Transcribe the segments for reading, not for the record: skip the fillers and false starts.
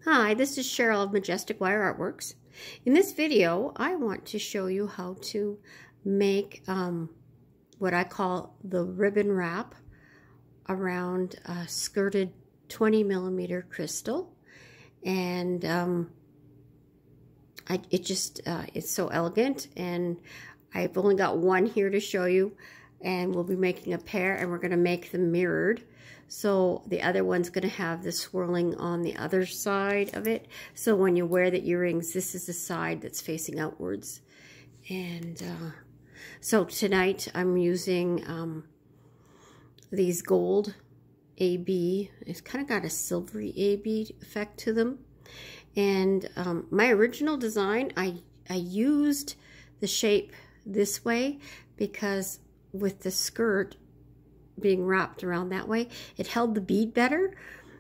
Hi, this is Cheryl of Majestic Wire Artworks. In this video, I want to show you how to make what I call the ribbon wrap around a skirted 20mm crystal. And it's so elegant, and I've only got one here to show you, and we'll be making a pair, and we're going to make them mirrored. So the other one's going to have the swirling on the other side of it. So when you wear the earrings, this is the side that's facing outwards. And so tonight I'm using these gold AB. It's kind of got a silvery AB effect to them. And my original design, I used the shape this way because with the skirt being wrapped around that way, it held the bead better.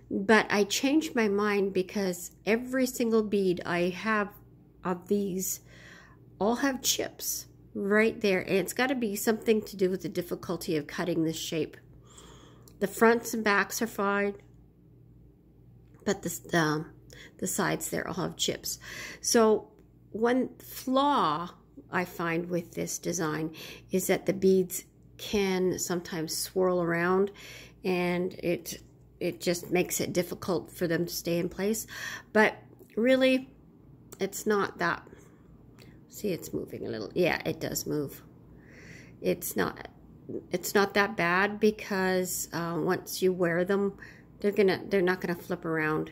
But I changed my mind because every single bead I have of these all have chips right there, and it's got to be something to do with the difficulty of cutting this shape. The fronts and backs are fine, but the sides there all have chips. So one flaw I find with this design is that the beads can sometimes swirl around, and it just makes it difficult for them to stay in place. But really, it's not that. See, it's moving a little. Yeah, it does move. It's not that bad because once you wear them, they're not gonna flip around,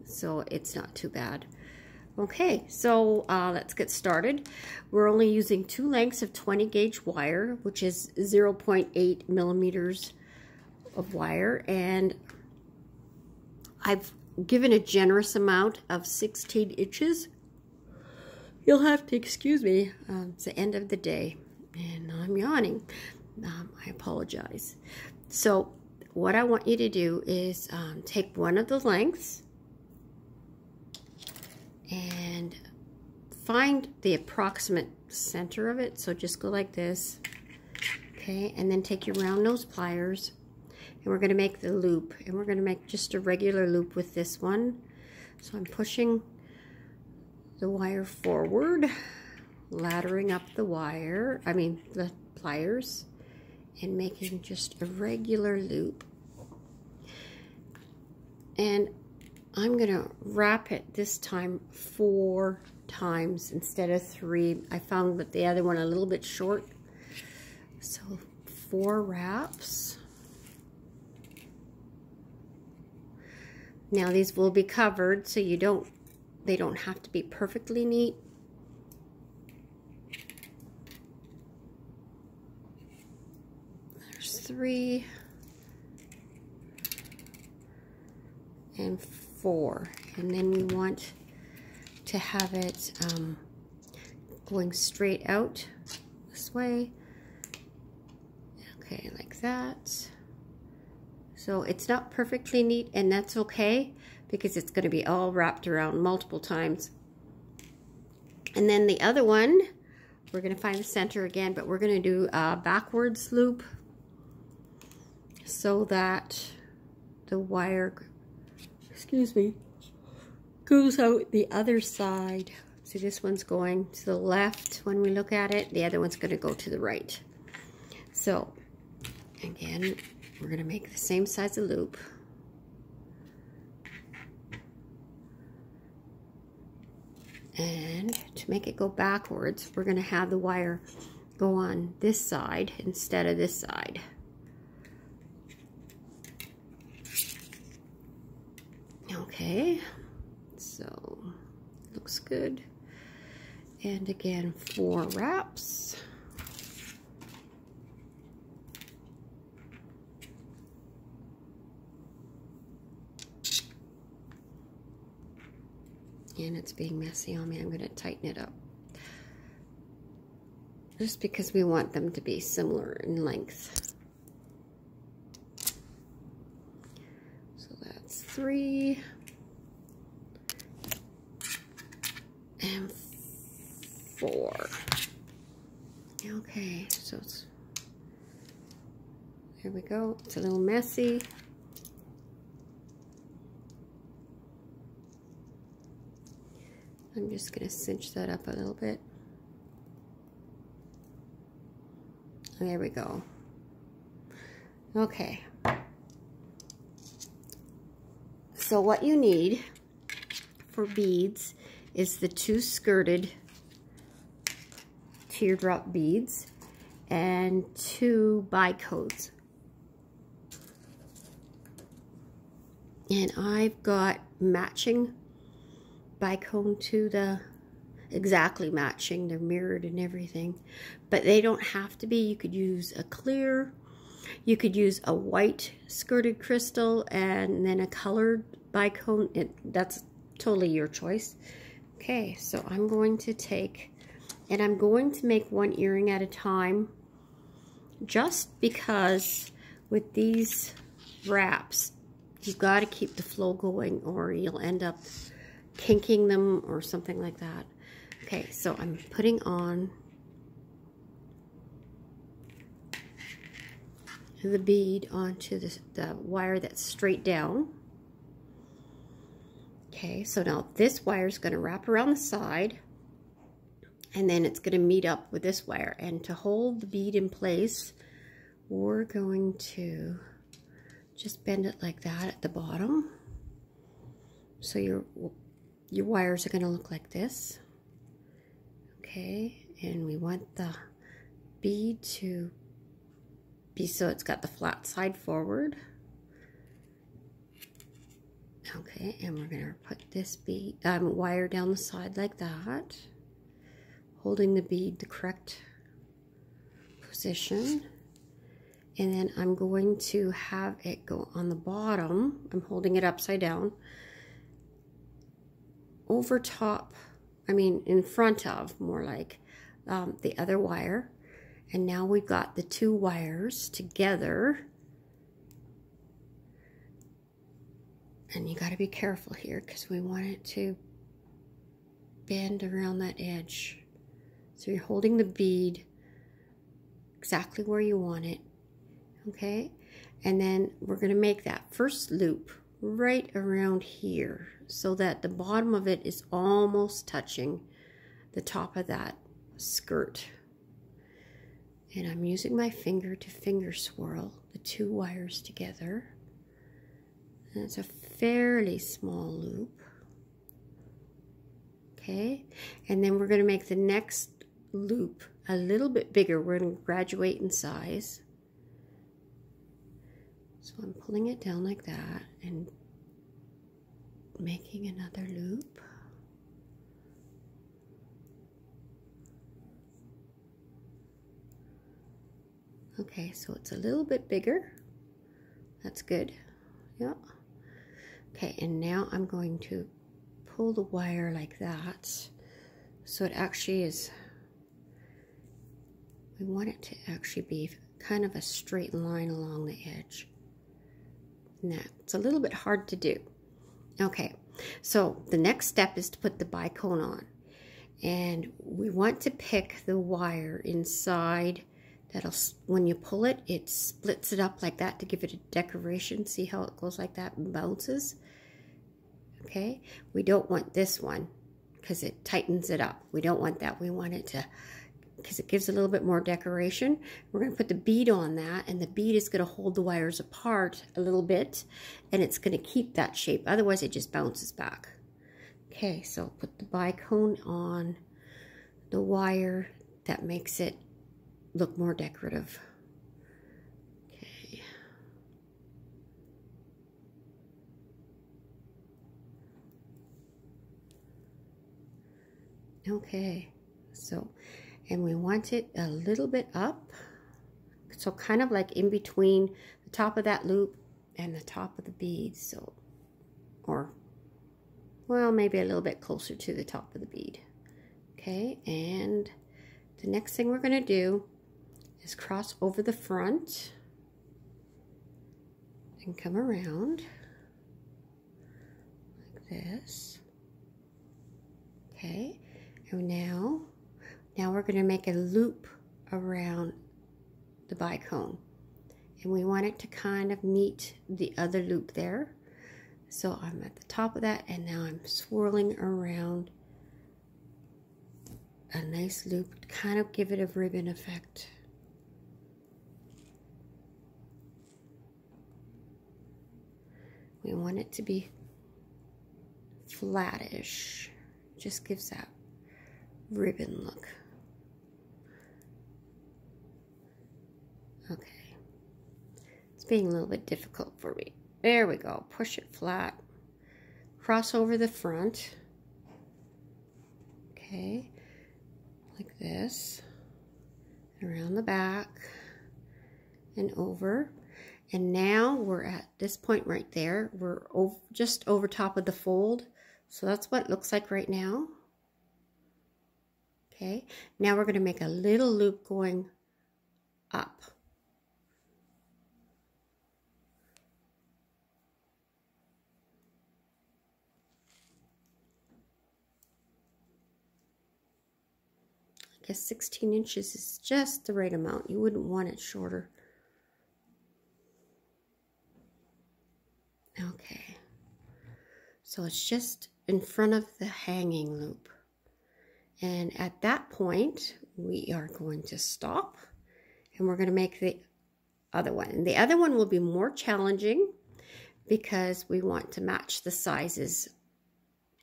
so it's not too bad. Okay, so let's get started. We're only using 2 lengths of 20 gauge wire, which is 0.8 millimeters of wire, and I've given a generous amount of 16 inches. You'll have to excuse me, it's the end of the day, and I'm yawning. I apologize. So what I want you to do is take one of the lengths and find the approximate center of it. So just go like this, okay, and then take your round nose pliers, and we're going to make the loop, and we're going to make just a regular loop with this one. So I'm pushing the wire forward, laddering up the the pliers, and making just a regular loop. And I'm going to wrap it this time 4 times instead of 3. I found that the other one a little bit short. So 4 wraps. Now these will be covered, so they don't have to be perfectly neat. There's 3 and 4, and then we want to have it going straight out this way. Okay, like that. So it's not perfectly neat, and that's okay because it's going to be all wrapped around multiple times. And then the other one, we're going to find the center again, but we're going to do a backwards loop so that the wire, excuse me, goes out the other side. See, this one's going to the left when we look at it. The other one's going to go to the right. So again, we're going to make the same size of loop. And to make it go backwards, we're going to have the wire go on this side instead of this side. Okay, so looks good. And again, 4 wraps. And it's being messy on me. I'm going to tighten it up. Just because we want them to be similar in length. So that's 3. And 4. Okay, so there we go. It's a little messy. I'm just going to cinch that up a little bit. There we go. Okay. So what you need for beads is the 2 skirted teardrop beads and 2 bicones. And I've got matching bicone to the, exactly matching, they're mirrored and everything, but they don't have to be. You could use a clear, you could use a white skirted crystal and then a colored bicone. That's totally your choice. Okay, so I'm going to take, and I'm going to make 1 earring at a time, just because with these wraps you've got to keep the flow going or you'll end up kinking them or something like that. Okay, so I'm putting on the bead onto the wire that's straight down. Okay, so now this wire is going to wrap around the side, and then it's going to meet up with this wire. And to hold the bead in place, we're going to just bend it like that at the bottom. So your wires are going to look like this. Okay, and we want the bead to be so it's got the flat side forward. Okay, and we're going to put this bead wire down the side like that, holding the bead the correct position. And then I'm going to have it go on the bottom. I'm holding it upside down, over top, I mean in front of, more like, the other wire. And now we've got the 2 wires together. And you got to be careful here because we want it to bend around that edge. So you're holding the bead exactly where you want it. Okay, and then we're going to make that first loop right around here so that the bottom of it is almost touching the top of that skirt. And I'm using my finger to finger swirl the 2 wires together. And it's a fairly small loop. Okay, and then we're going to make the next loop a little bit bigger. We're going to graduate in size. So I'm pulling it down like that and making another loop. Okay, so it's a little bit bigger. That's good. Yeah. Okay, and now I'm going to pull the wire like that. So it actually is, we want it to actually be kind of a straight line along the edge. Now, it's a little bit hard to do. Okay, so the next step is to put the bicone on. And we want to pick the wire inside. That'll, when you pull it, it splits it up like that to give it a decoration. See how it goes like that and bounces? Okay, we don't want this one because it tightens it up. We don't want that. We want it to, because it gives a little bit more decoration. We're going to put the bead on that, and the bead is going to hold the wires apart a little bit, and it's going to keep that shape. Otherwise, it just bounces back. Okay, so put the bicone on the wire. That makes it look more decorative. Okay. Okay, so, and we want it a little bit up, so kind of like in between the top of that loop and the top of the bead. So, or, well, maybe a little bit closer to the top of the bead. Okay, and the next thing we're going to do is cross over the front and come around like this. Okay, and now we're going to make a loop around the bicone, and we want it to kind of meet the other loop there. So I'm at the top of that, and now I'm swirling around a nice loop to kind of give it a ribbon effect. We want it to be flattish. Just gives that ribbon look. Okay. It's being a little bit difficult for me. There we go. Push it flat. Cross over the front. Okay. Like this. Around the back. And over. And now we're at this point right there. We're just over top of the fold. So that's what it looks like right now. Okay. Now we're going to make a little loop going up. I guess 16 inches is just the right amount. You wouldn't want it shorter. Okay, so it's just in front of the hanging loop. And at that point, we are going to stop and we're going to make the other one. And the other one will be more challenging because we want to match the sizes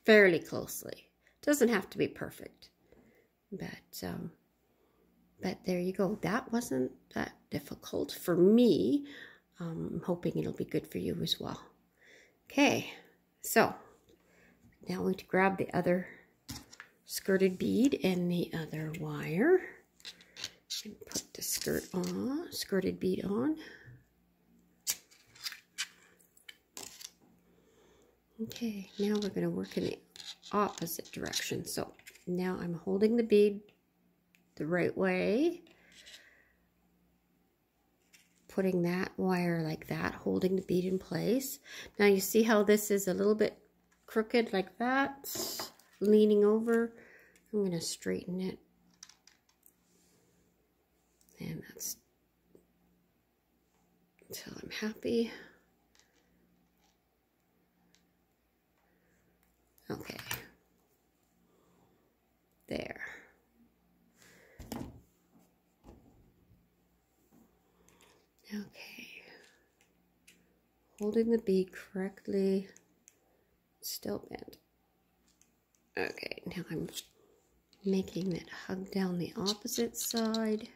fairly closely. It doesn't have to be perfect, but there you go. That wasn't that difficult for me. I'm hoping it'll be good for you as well. Okay, so now we need to grab the other skirted bead and the other wire and put the skirted bead on. Okay, now we're going to work in the opposite direction. So now I'm holding the bead the right way, putting that wire like that, holding the bead in place. Now you see how this is a little bit crooked like that, leaning over. I'm going to straighten it. And that's until I'm happy. Okay. There. Okay. Holding the bead correctly. Still bent. Okay, now I'm making it hug down the opposite side.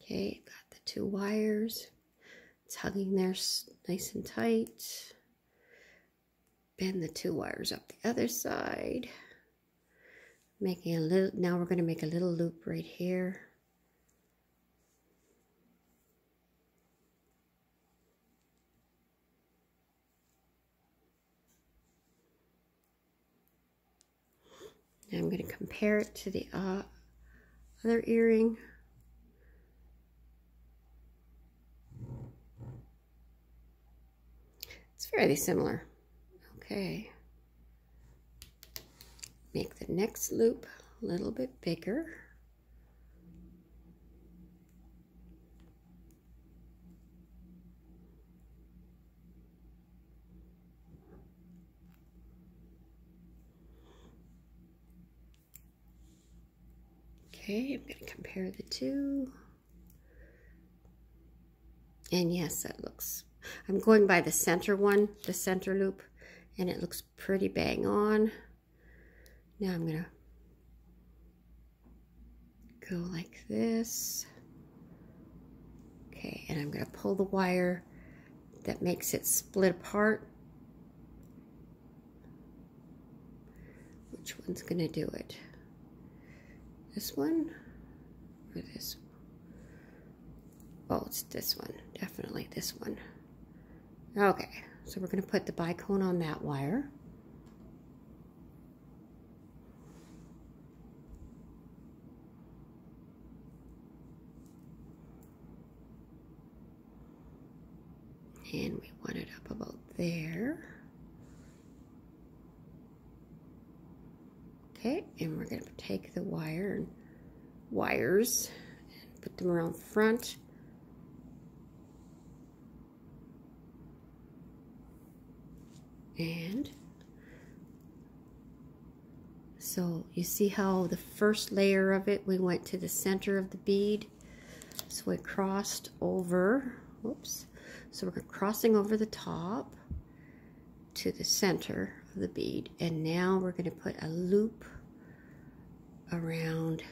Okay, got the two wires. It's hugging there nice and tight. Bend the two wires up the other side. Making a little, now we're going to make a little loop right here. Now I'm going to compare it to the other earring. It's fairly similar. Okay. Make the next loop a little bit bigger. Okay, I'm going to compare the two. And yes, that looks, I'm going by the center one, the center loop, and it looks pretty bang on. Now I'm going to go like this. Okay, and I'm going to pull the wire that makes it split apart. Which one's going to do it? This one or this one? Oh, it's this one. Definitely this one. Okay, so we're going to put the bicone on that wire. And we want it up about there. Okay, Okay, and we're going to take the wires and put them around front. And so you see how the first layer of it, we went to the center of the bead. So we crossed over, whoops. So we're crossing over the top to the center of the bead. And now we're going to put a loop around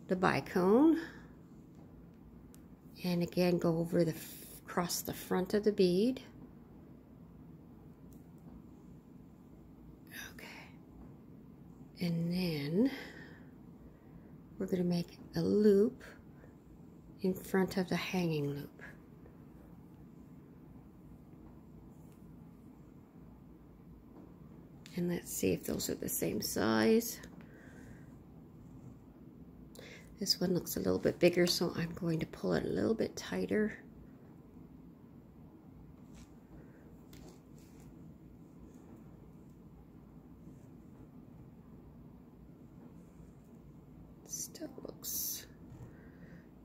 the bicone. And again, go over across the front of the bead. And then we're going to make a loop in front of the hanging loop. And let's see if those are the same size. This one looks a little bit bigger, so I'm going to pull it a little bit tighter.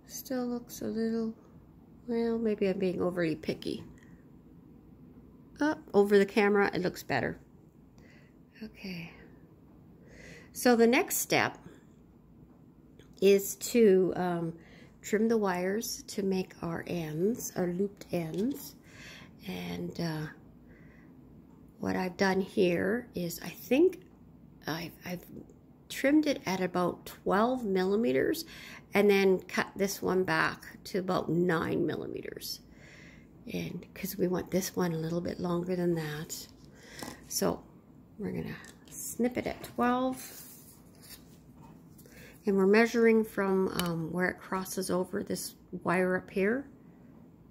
Still looks a little, well, maybe I'm being overly picky. Over the camera, it looks better. Okay. So the next step is to trim the wires to make our ends, our looped ends. And what I've done here is, I think I've trimmed it at about 12 millimeters and then cut this one back to about 9 millimeters. And because we want this one a little bit longer than that. So we're gonna snip it at 12. And we're measuring from where it crosses over this wire up here.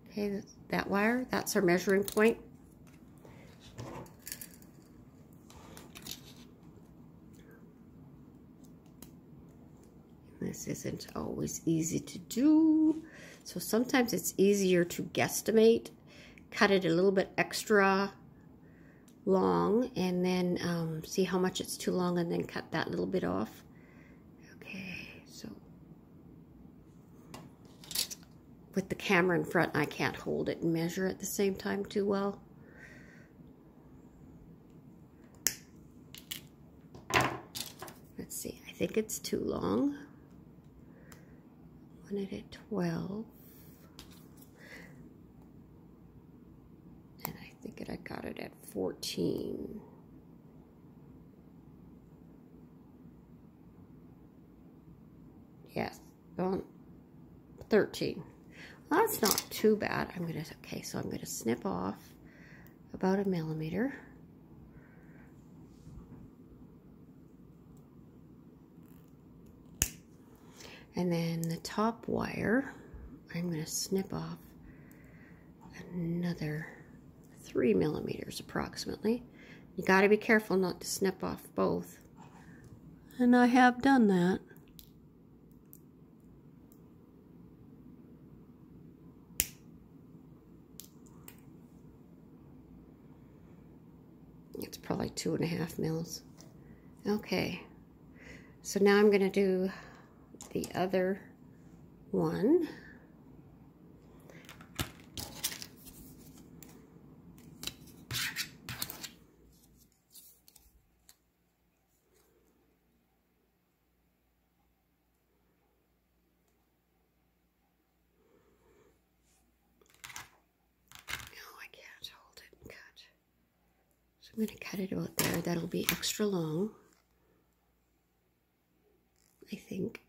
Okay, that wire, that's our measuring point. This isn't always easy to do, so sometimes it's easier to guesstimate, cut it a little bit extra long, and then see how much it's too long, and then cut that little bit off. Okay, so with the camera in front, I can't hold it and measure at the same time too well. Let's see, I think it's too long. I want it at 12. And I think I got it at 14. Yes, 13. Well, that's not too bad. Okay, so I'm gonna snip off about 1 millimeter. And then the top wire, I'm going to snip off another 3 millimeters approximately. You got to be careful not to snip off both. And I have done that. It's probably 2.5 mils. Okay, so now I'm going to do the other one. I can't hold it and cut. So I'm going to cut it out there. That'll be extra long, I think.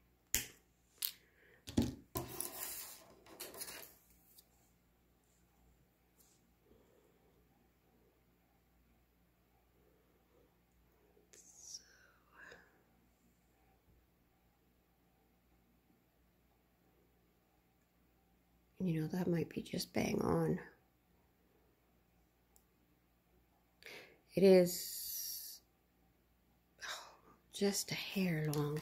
You know, that might be just bang on. It is just a hair long.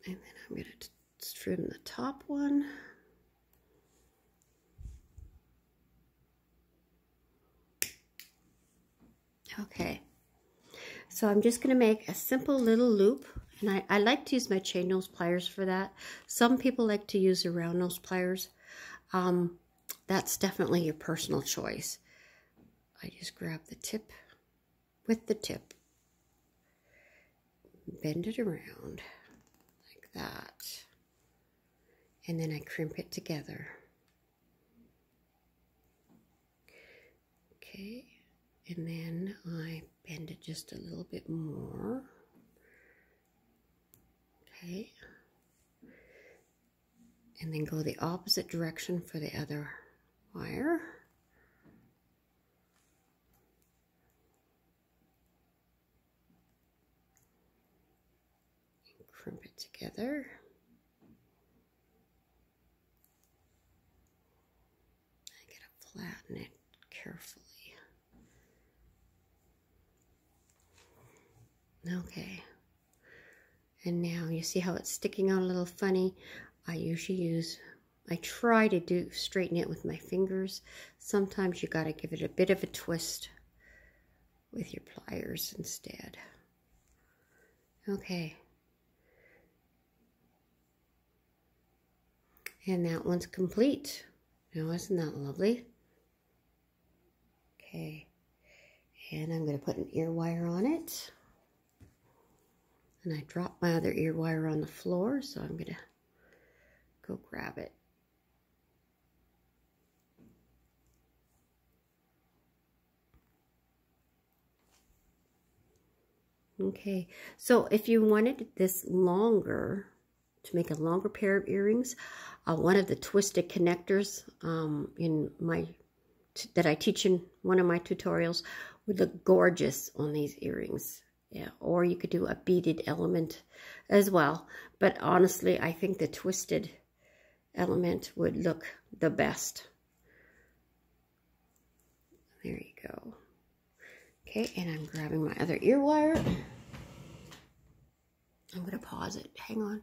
And then I'm going to trim the top one. Okay, so I'm just going to make a simple little loop, and I like to use my chain nose pliers for that. Some people like to use the round nose pliers. That's definitely your personal choice. I just grab the tip with the tip, bend it around like that, and then I crimp it together. Okay. And then I bend it just a little bit more. Okay. And then go the opposite direction for the other wire. And crimp it together. I gotta flatten it carefully. Okay, and now you see how it's sticking out a little funny. I try to straighten it with my fingers. Sometimes you gotta give it a bit of a twist with your pliers instead. Okay. And that one's complete. Now, isn't that lovely? Okay, and I'm gonna put an ear wire on it. And I dropped my other ear wire on the floor, so I'm going to go grab it. Okay, so if you wanted this longer, to make a longer pair of earrings, one of the twisted connectors that I teach in one of my tutorials would look gorgeous on these earrings. Yeah, or you could do a beaded element as well. But honestly, I think the twisted element would look the best. There you go. Okay, and I'm grabbing my other ear wire. I'm going to pause it. Hang on.